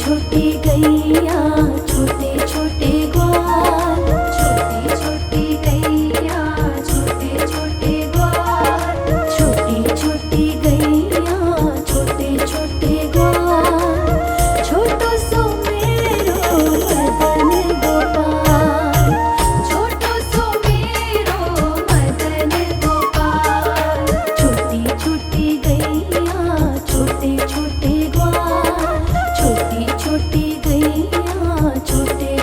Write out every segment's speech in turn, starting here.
छोटी गैया छोटे छोटे ग्वाल, छोटी छोटी गैया छोटे छोटे ग्वाल, छोटी छोटी गैया छोटे छोटे ग्वाल, छोटो सो मेरो मदन गोपाल, छोटो सो मेरो मदन गोपाल, छोटी छोटी गैया छोटे छोटे ग्वाल, छोटी छोटी गैया छोटे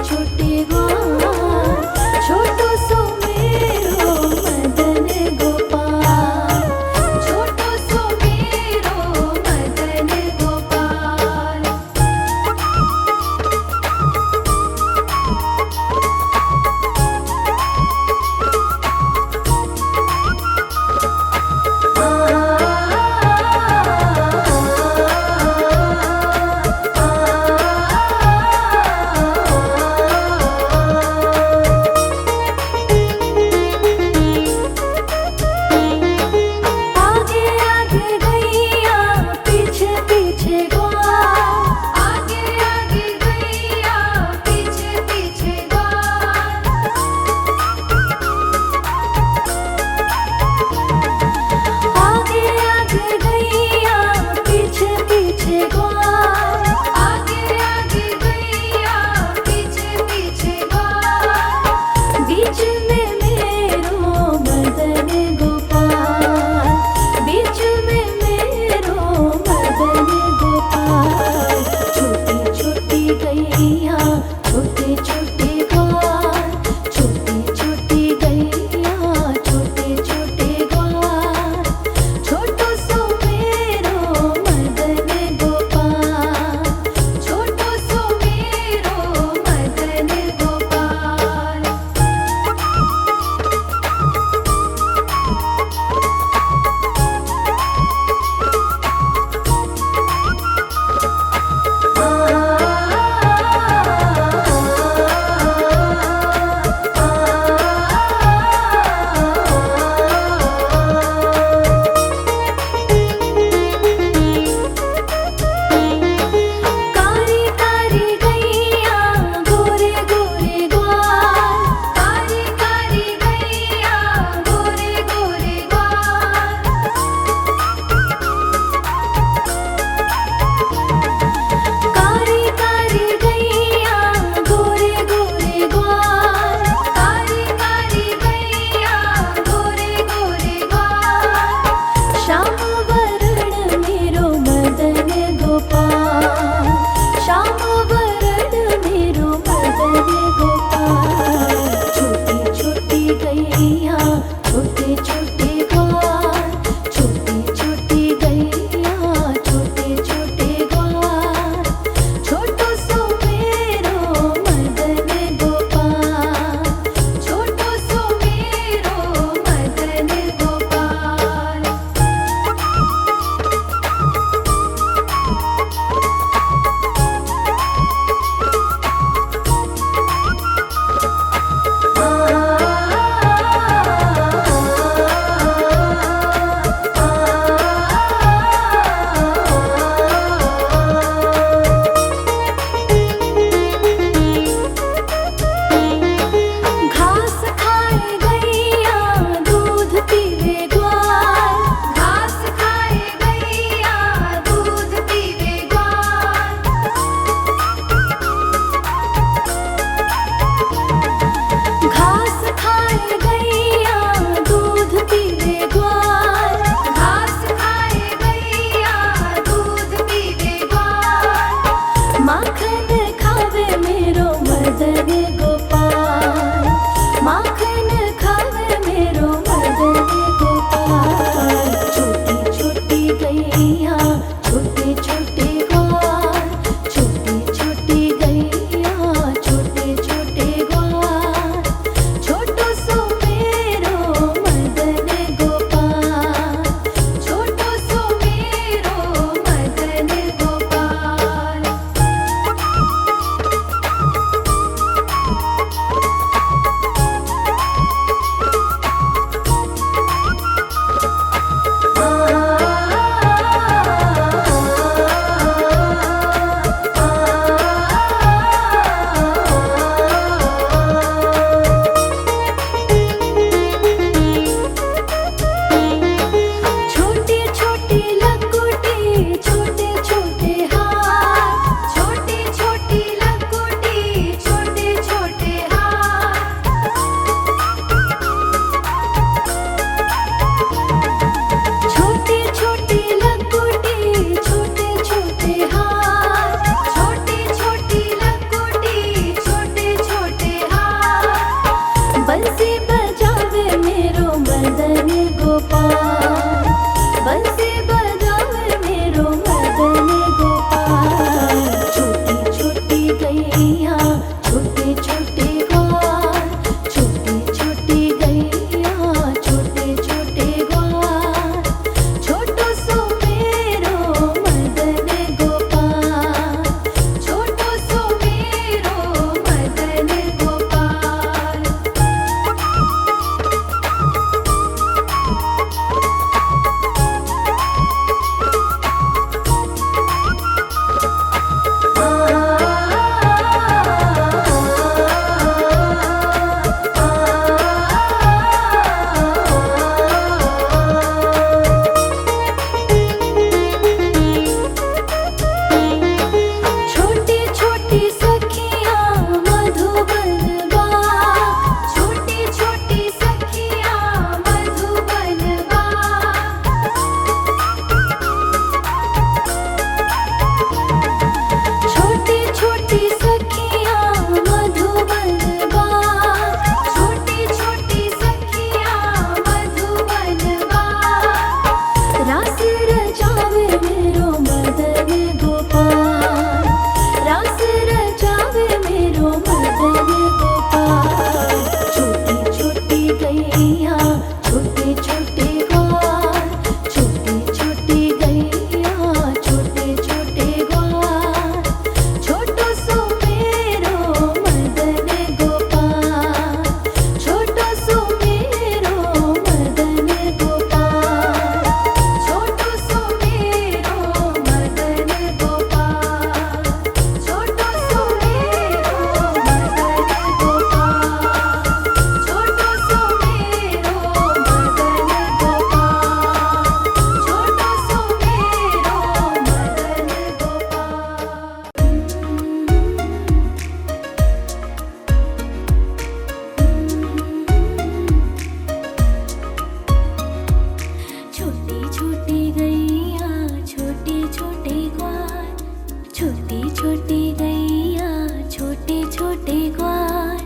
छोटी छोटी गैया छोटे छोटे ग्वाल,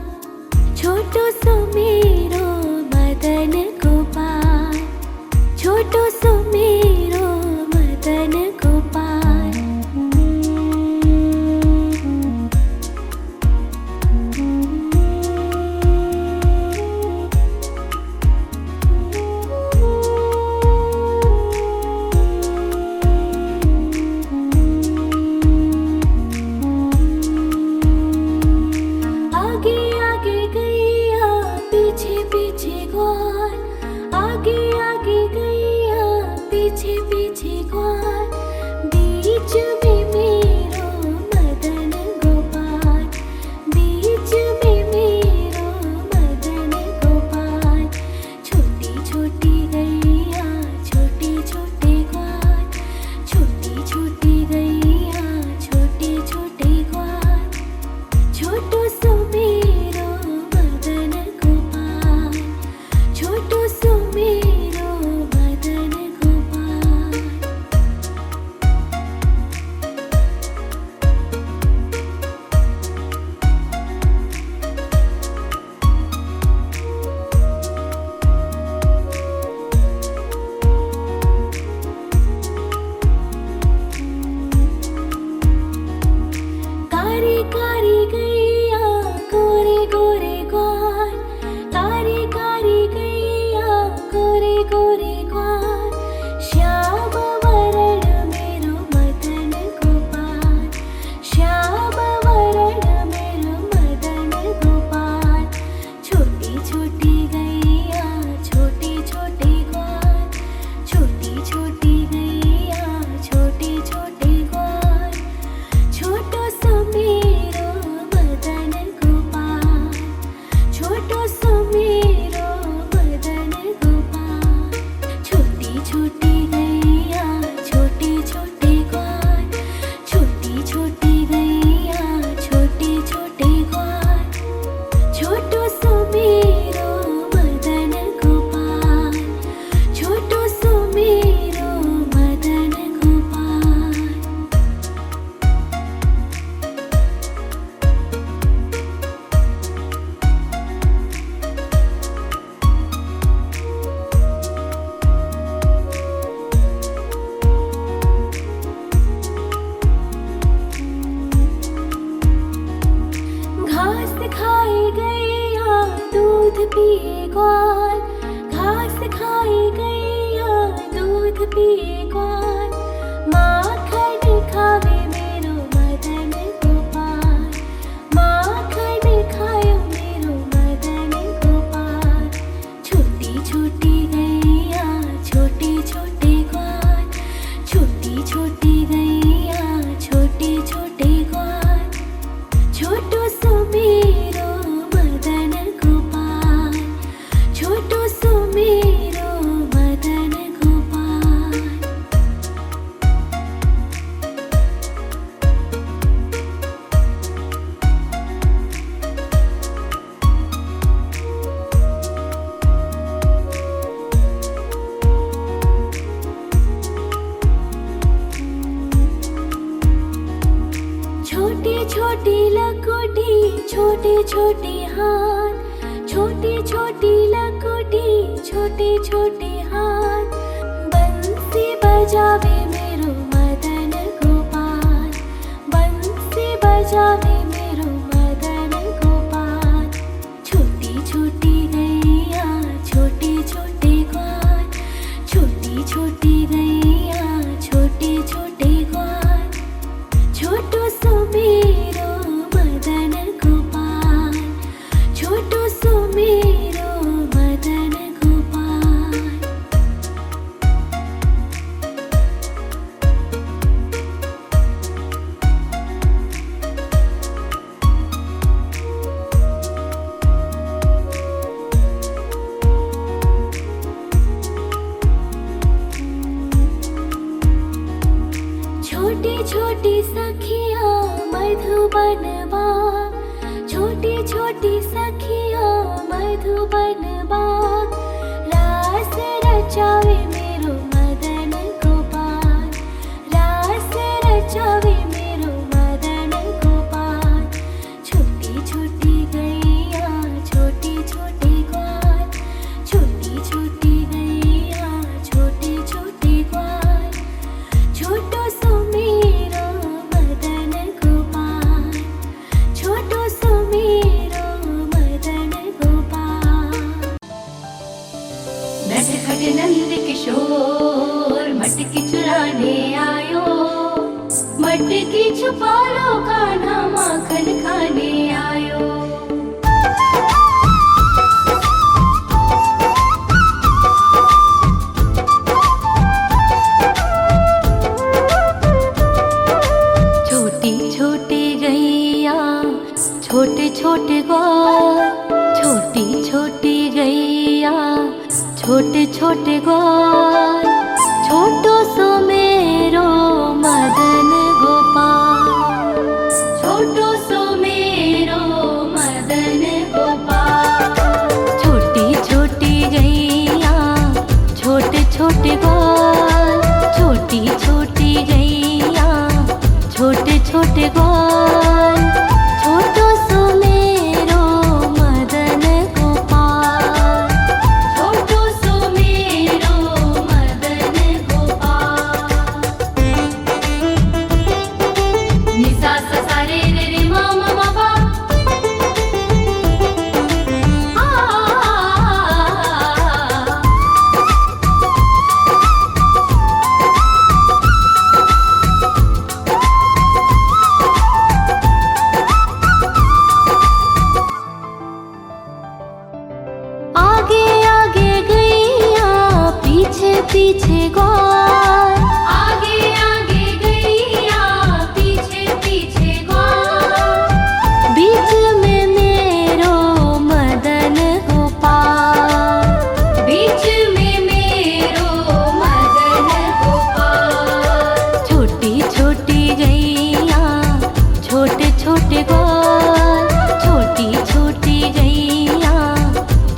छोटो सो मेरो मदन गोपाल, छोटो सो मेरो मदन गोपाल। आगे आगे गैया पीछे पीछे ग्वाल, आगे आगे गैया पीछे पीछे ग्वाल, बीच में मेरो मदन गोपाल, बीच में मेरो मदन गोपाल। छोटी छोटी गैया छोटे छोटे ग्वाल, छोटी छोटी गैया छोटे छोटे ग्वाल, छोटो सो मेरो मदन गोपाल, छोटो सो मेरो मदन गोपाल। कारी कारी गैया गोरे गोरे ग्वाल, कारी कारी गैया गोरे गोरे ग्वाल, श्याम वरण मेरो मदन गोपाल, श्याम वरण मेरो मदन गोपाल। छोटी छोटी गैया छोटे छोटे ग्वाल, छोटी छोटी गैया छोटे छोटे ग्वाल, छोटो सो मेरो मदन गोपाल, छोटो सो मेरो मदन गोपाल। छोटी छोटी गैया छोटे छोटे ग्वाल, छोटी छोटी गैया छोटे छोटे ग्वाल, छोटो सो मेरो मदन गोपाल, छोटो सो मेरो मदन गोपाल। घास खाए गैया दूध पिए ग्वाल, घास खाए गैया दूध पिए ग्वाल, माखन खावे मेरो मदन गोपाल, माखन खायो मेरो मदन गोपाल। छोटी छोटी गैया छोटे छोटे ग्वाल, छोटी छोटी गैया छोटे छोटे ग्वाल, छोटो सो मेरो मदन गोपाल, छोटो सो मेरो मदन गोपाल। छोटी छोटी लकोटी छोटे छोटे हाथ, छोटी छोटी लकोटी छोटे छोटे हाथ, बंसी बजावे मेरो मदन गोपाल, बंसी बजावे मेरो मदन गोपाल। छोटी छोटी गैया छोटे छोटे ग्वाल, छोटी छोटी गैया छोटे छोटे ग्वाल, छोटो सो मेरो मदन गोपाल, छोटो सो मेरो मदन गोपाल। छोटी छोटी सखिया मधुबन बाग, छोटी छोटी सखिया मधुबन बाग, रास रचावे मेरो मदन गोपाल, रास रचावे मेरो छोटी छोटी गैया छोटे छोटे ग्वाल, छोटी छोटी गैया छोटे छोटे ग्वाल, छोटो सो मेरो मदन गोपाल, छोटो सो मेरो मदन गोपाल। छोटी छोटी गैया छोटे छोटे ग्वाल, छोटी छोटी गैया छोटे छोटे ग्वाल, छोटो सो मेरो मदन गोपाल, छोटो सो मेरो मदन गोपाल। नि सा सा सा रे रे रे मा मा मा पा, आगे आगे गैया पीछे पीछे ग्वाल, आगे आगे गैया पीछे पीछे ग्वाल, बीच में मेरो मदन गोपाल, बीच में मेरो मदन गोपाल। छोटी छोटी गैया छोटे छोटे ग्वाल, छोटी छोटी गैया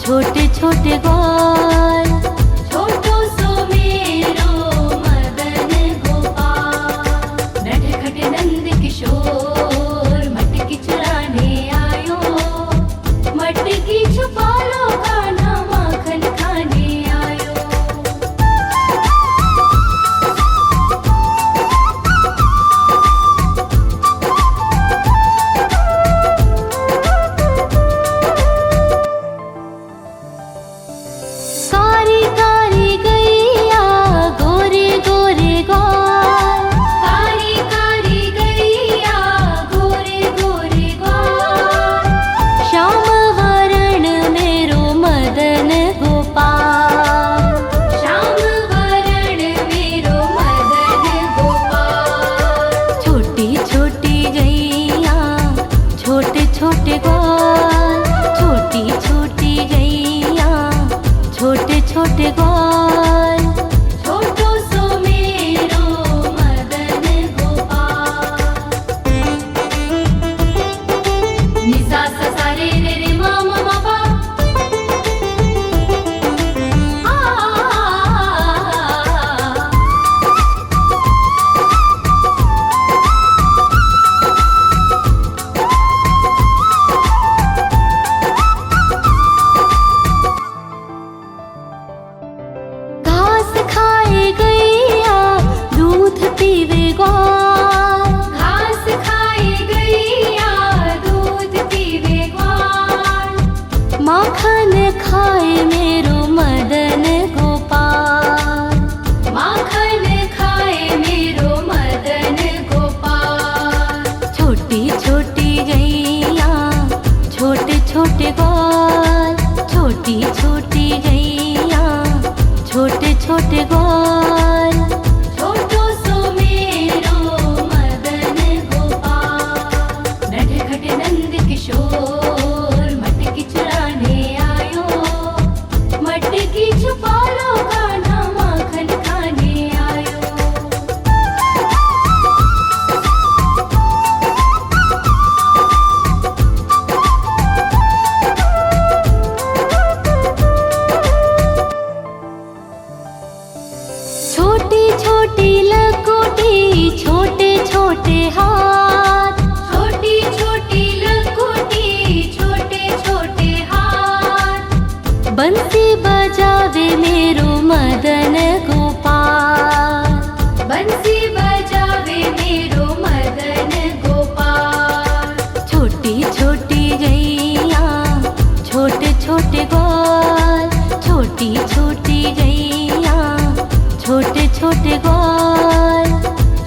छोटे छोटे ग्वाल, छोटो सो मेरो मदन गोपाल। नटखट नंद किशोर मटकी चुराने आयो, मटकी छुपा लो कान्हा माखन खाने आयो। कारी कारी गैया गोरे गोरे ग्वाल, कारी कारी गैया गोरे गोरे ग्वाल, श्याम वरण मेरो मदन गोपाल, श्याम वरण मेरो मदन गोपाल। छोटी छोटी गैया छोटे छोटे ग्वाल, छोटी छोटी गैया छोटे छोटे ग्वाल, छोटो सो मेरो मदन गोपाल। नि सा सा सा रे रे रे मा मा मा पा, घास खाए गैया दूध पीवे ग्वाल, घास खाए गैया दूध पीवे ग्वाल, माखन खाए मेरो मदन गोपाल, माखन खाए मेरो मदन गोपाल। छोटी छोटी गैया छोटे छोटे ग्वाल, छोटी छोटी गैया छोटे छोटे ग्वाल, छोटो सो मेरो मदन गोपाल। नटखट नंद किशोर मटकी चुराने आयो, मटकी छुपा लो कान्हा माखन खाने आयो। छोटी छोटी लकोटी छोटे छोटे हाथ, छोटी छोटी लकोटी छोटे छोटे हाथ, बंसी बजावे मेरो मदन गोपाल, बंसी बजावे मेरो मदन गोपाल। छोटी छोटी गैया छोटे छोटे ग्वाल, छोटी छोटी गैया छोटे छोटे ग्वाल,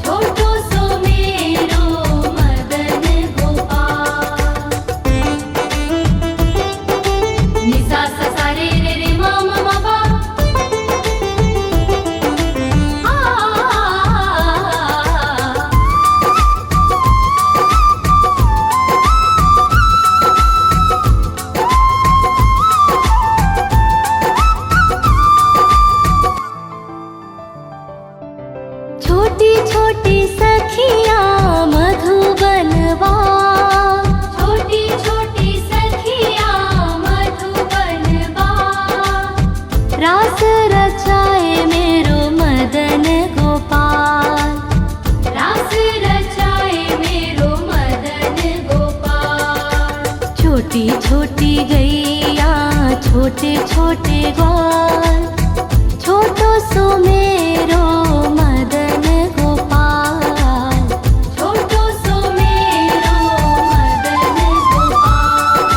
छोटो सो मेरो मदन गोपाल। नि सा सा सा रे रे रे मा मा मा पा, छोटी गैया छोटे छोटे ग्वाल, छोटो सो मेरो मदन गोपाल, छोटो सो मेरो मदन गोपाल,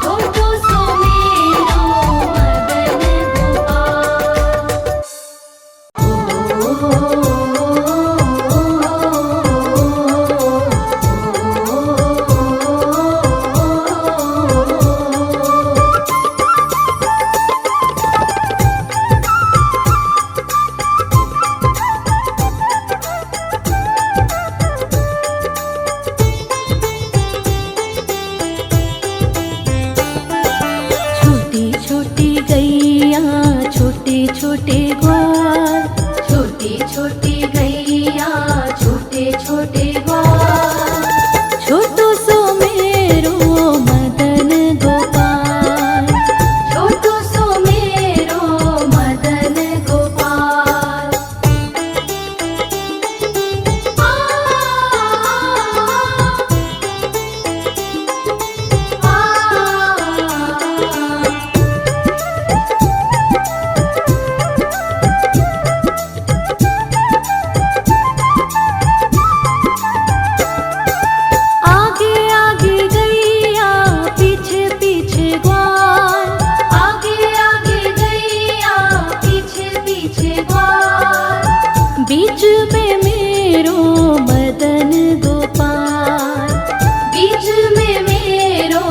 छोटो सो मेरो मदन छोटी गैया छोटे छोटे ग्वाल, छोटी छोटी गैया छोटे छोटे ग्वाल, छोटो सो मेरो मदन गोपाल, छोटो सो मेरो मदन गोपाल। आगे आगे गैया पीछे पीछे ग्वाल, आगे आगे गैया पीछे पीछे ग्वाल, बीच में मेरो मदन गोपाल, बीच में मेरो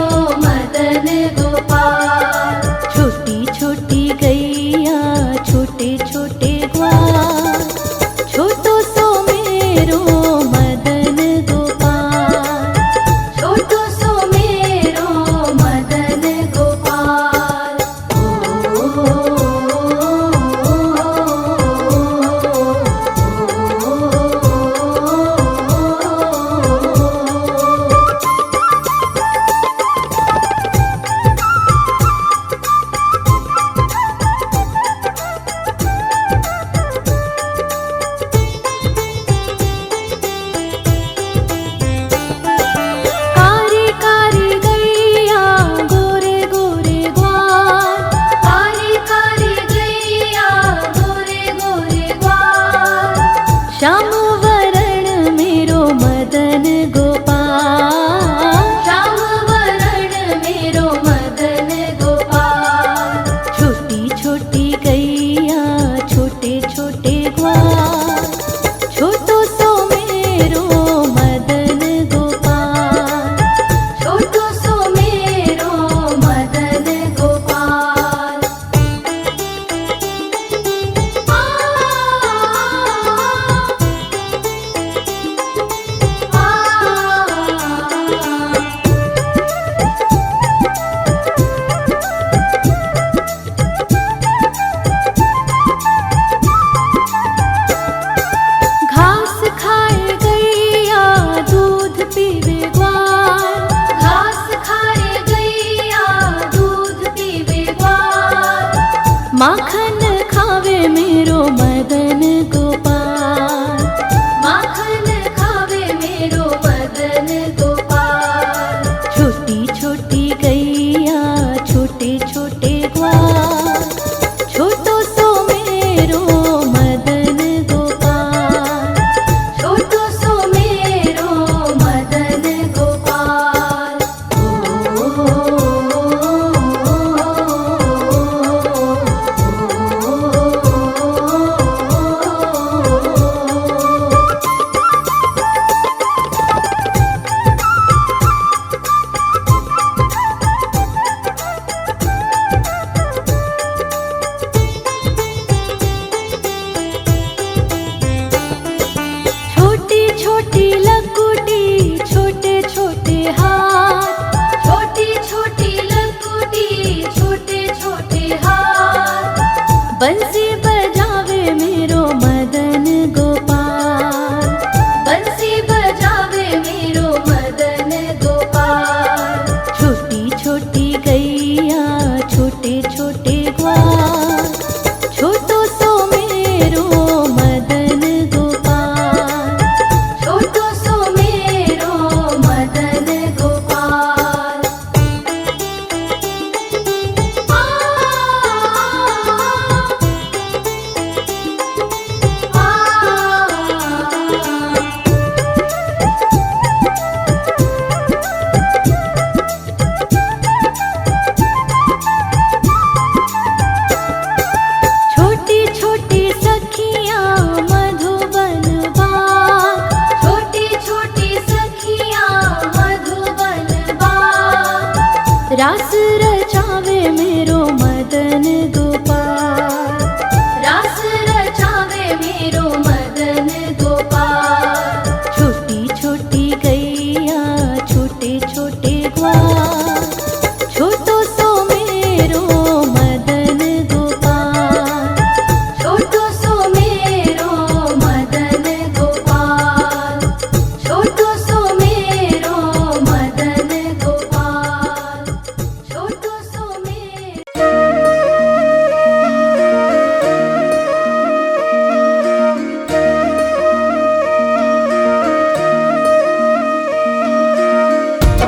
मदन गोपाल। छोटी छोटी गैया छोटे छोटे ग्वाल, छोटो सो मेरो मदन गोपाल, छोटो सो मेरो मदन गोपाल। कारी कारी गैया गोरे गोरे ग्वाल, कारी कारी गैया गोरे गोरे ग्वाल, श्याम वरण मेरो मदन गोपाल, श्याम वरण मेरो मदन गोपाल। छोटी छोटी गैया छोटे छोटे ग्वाल, छोटो सो मेरो मदन गोपाल, छोटो सो मेरो मदन गोपाल। घास खाए गैया दूध पीवे ग्वाल, घास खाए गैया दूध पीवे ग्वाल, माखन खावे मेरो मदन गोपाल, माखन खावे मेरो मदन गोपाल। छोटी छोटी गैया छोटे छोटे ग्वाल, छोटो सो मेरो मदन गोपाल, छोटो सो मेरो मदन गोपाल। छोटी छोटी लकुटी छोटे छोटे हाथ, छोटी छोटी लकुटी छोटे छोटे हाथ, बंसी बजावे मेरो मदन गोपाल, बंसी बजावे मेरो मदन गोपाल। छोटी छोटी गैया छोटे छोटे ग्वाल, छोटो सो मेरो मदन गोपाल, छोटो सो मेरो मदन गोपाल। रास रचावे मेरो मदन गोपाल, रास रचावे मेरो मदन गोपाल। छोटी छोटी गैया छोटे छोटे ग्वाल, छोटो सो मेरो मदन गोपाल, छोटो सो मेरो मदन गोपाल, छोटो सो मेरो मदन गोपाल, छोटो सो मेरो।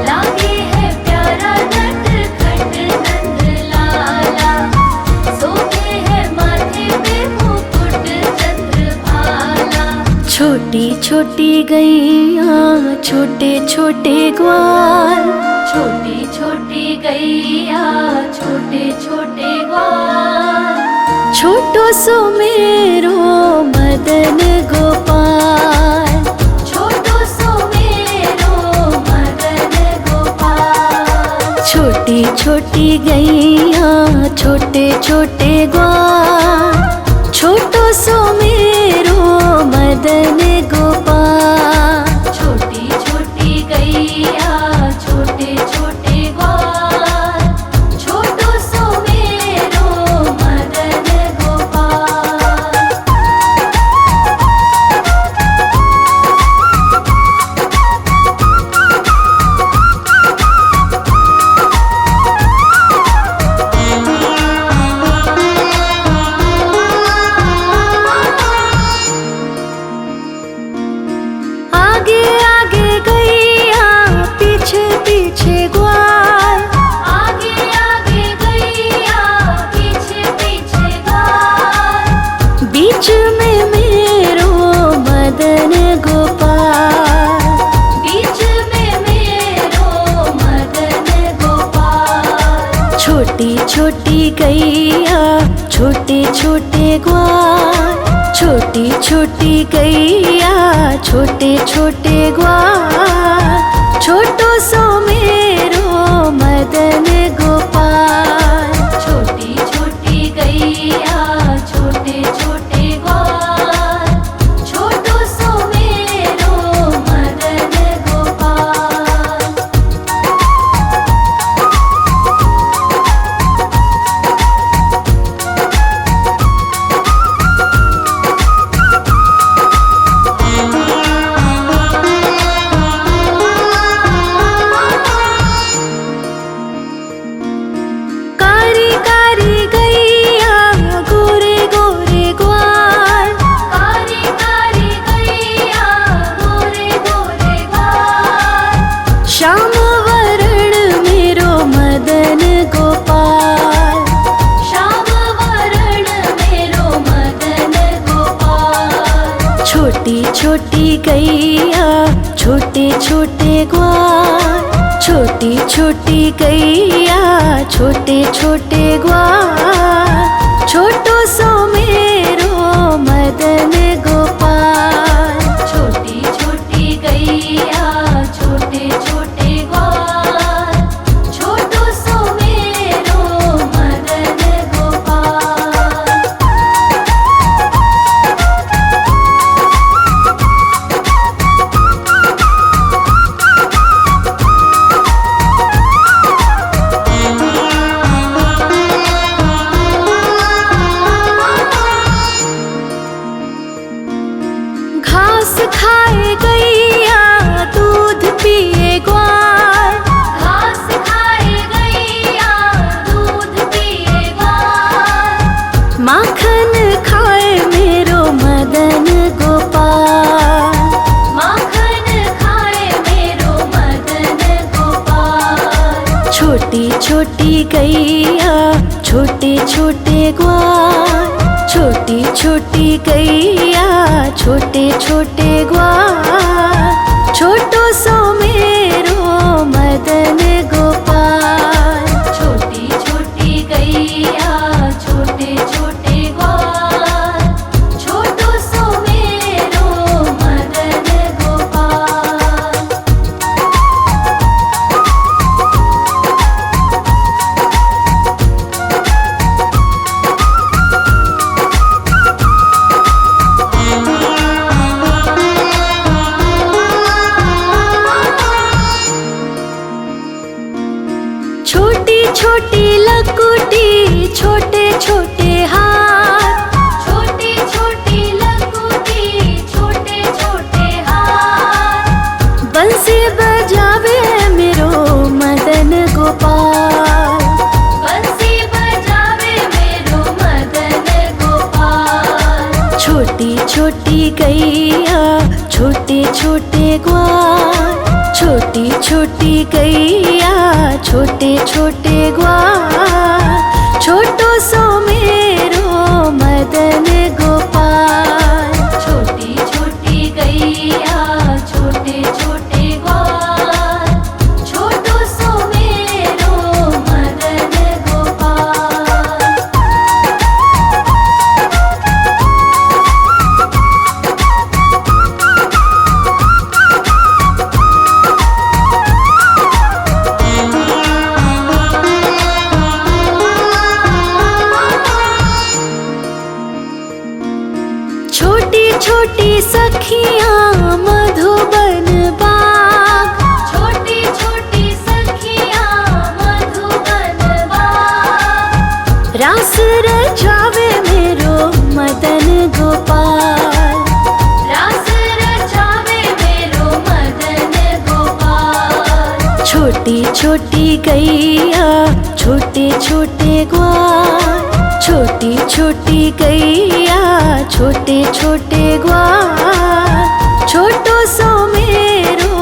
लागे है प्यारा नटखट नंद लाला, सोते है माथे पे मुकुट चंद्रभाला। छोटी छोटी गैया छोटे छोटे ग्वाल, छोटी छोटी गैया छोटे छोटे ग्वाल, छोटो सो मेरो मदन गोपाल, छोटो सो मेरो मदन गोपाल। छोटी छोटी गैया छोटे छोटे ग्वाल, छोटो सो मेरो मदन गोपाल। छोटी छोटी गैया छोटे छोटे ग्वाल, छोटो सो मेरो मदन गोपाल। आगे आगे गैया पीछे पीछे ग्वाल, आगे आगे गैया पीछे पीछे ग्वाल। बीच में मेरो मदन गोपाल, बीच में मेरो मदन गोपाल। छोटी छोटी गैया छोटे छोटे ग्वाल, छोटी छोटी गैया छोटे छोटे ग्वाल, छोटो सो मेरो मदन गोपाल। छोटी छोटी गैया छोटे छोटे ग्वाल, छोटो सो मेरो मदन गोपाल। कारी कारी गैया गोरे गोरे ग्वाल, कारी कारी गैया गोरे गोरे ग्वाल। श्याम वरण मेरो मदन गोपाल, श्याम वरण मेरो मदन गोपाल। छोटी छोटी गैया छोटे छोटे ग्वाल, छोटी छोटी गैया छोटे छोटे ग्वाल, छोटो सो मेरो मदन गोपाल। छोटी छोटी गैया छोटे छोटे ग्वाल, छोटो सो मेरो मदन गोपाल। घास खाए गैया दूध पिए ग्वाल, घास खाए गैया दूध पिए ग्वाल। माखन खाए मेरो मदन गोपाल, माखन खाए मेरो मदन गोपाल। छोटी छोटी गैया छोटे छोटे ग्वाल, छोटी छोटी गैया छोटे छोटे ग्वाल, छोटो सो मेरो मदन गोपाल। छोटी छोटी गैया छोटे छोटे ग्वाल, छोटो सो मेरो मदन गोपाल। छोटे छोटे हाथ, छोटी छोटी लघुटी, छोटे छोटे हाथ। बंसी बजावे मेरो मदन गोपाल, बंसी बजावे मेरो मदन गोपाल। छोटी छोटी गैया छोटे छोटे ग्वाल, छोटी छोटी गैया छोटे छोटे ग्वाल। छोटो सो मेरो मदन गोपाल, छोटी छोटी गैया छोटे छोटे ग्वाल। छोटो सो मेरो मदन गोपाल। छोटी छोटी सखियाँ मधुबन बाग, छोटी छोटी सखियाँ मधुबन बाग। रास रचावे मेरो मदन गोपाल, रास रचावे मेरो मदन गोपाल। छोटी छोटी गैया छोटे छोटे ग्वाल, छोटी छोटी गैया छोटे छोटे ग्वाल। छोटो सो मेरो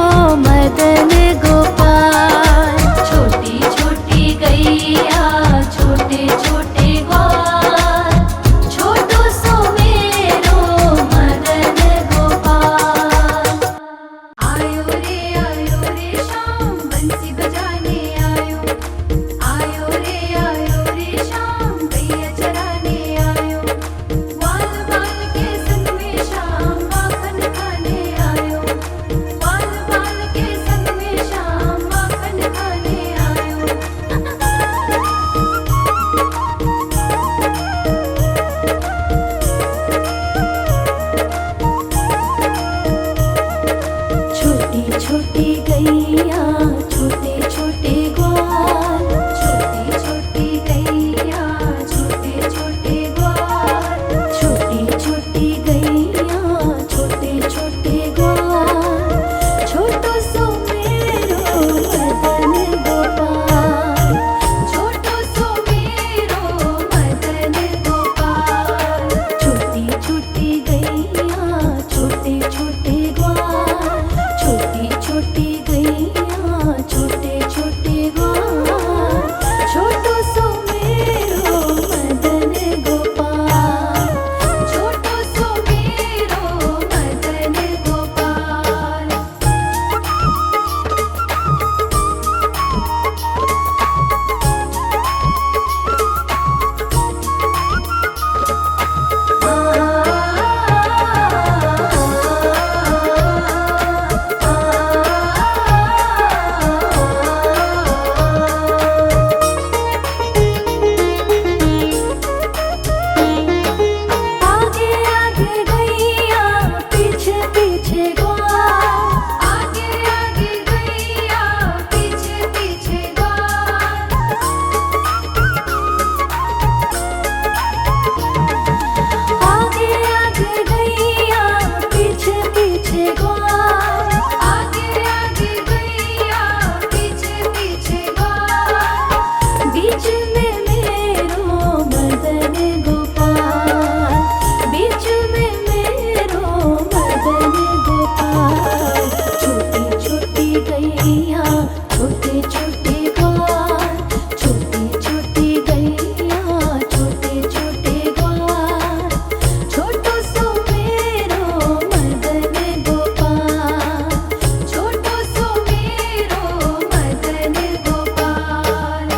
मदन गोपाल, छोटी छोटी गैया छोटे छोटे ग्वाल। छोटो सो मेरो मदन गोपाल। आयो रे शाम बंसी बजाने आयो। आयो रे शाम गैया चराने आयो। ग्वाल बाल के संग में शाम माखन खाने आयो। ग्वाल बाल के संग में शाम माखन खाने आयो। छोटी छोटी गैया छोटे छोटे ग्वाल, छोटी छोटी गैया छोटे छोटे ग्वाल। छोटी छोटी गैया छोटे छोटे ग्वाल। छोटो सो मेरो मदन गोपाल, छोटो सो मेरो मदन गोपाल। छोटी छोटी गैया छोटे छोटे ग्वाल, छोटी छोटी गैया छोटे छोटे ग्वाल। छोटो सो मेरो मदन गोपाल, छोटो सो मेरो मदन गोपाल। आगे आगे गैया पीछे पीछे ग्वाल, आगे आगे गैया पीछे पीछे ग्वाल। आगे आगे गैया पीछे पीछे ग्वाल। आगे आगे गैया पीछे पीछे ग्वाल। बीच में मेरो मदन गोपाल, बीच में मेरो मदन गोपाल। छोटी छोटी गैया छोटे छोटे ग्वाल, छोटी छोटी गैया छोटे छोटे ग्वाल। छोटो सो मेरो मदन गोपाल, छोटो सो मेरो मदन गोपाल।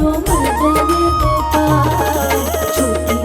मदन